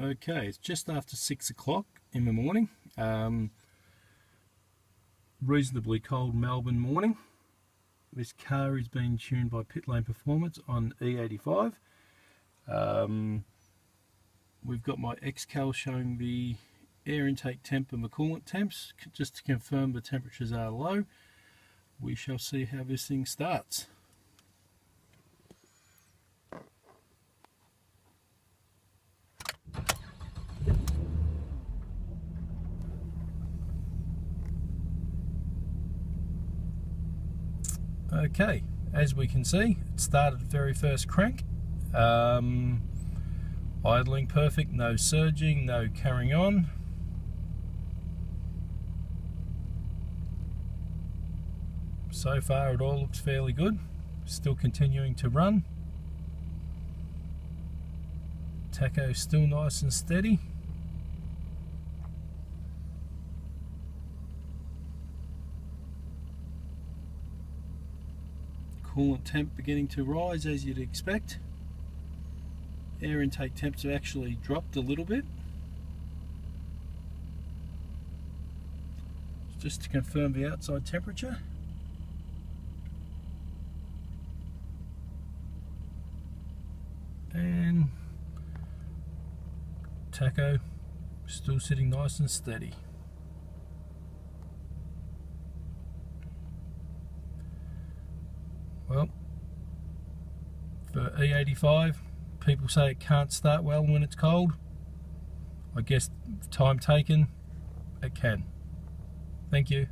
Okay, it's just after 6 o'clock in the morning. Reasonably cold Melbourne morning. This car is being tuned by Pit Lane Performance on E85. We've got my XCal showing the air intake temp and the coolant temps, just to confirm the temperatures are low. We shall see how this thing starts. Okay, as we can see, it started the very first crank. Idling perfect, no surging, no carrying on. So far it all looks fairly good. Still continuing to run. Tacho still nice and steady. Coolant temp beginning to rise as you'd expect. Air intake temps have actually dropped a little bit. Just to confirm the outside temperature. And tacho still sitting nice and steady. Well, for E85, people say it can't start well when it's cold. I guess time taken, it can. Thank you.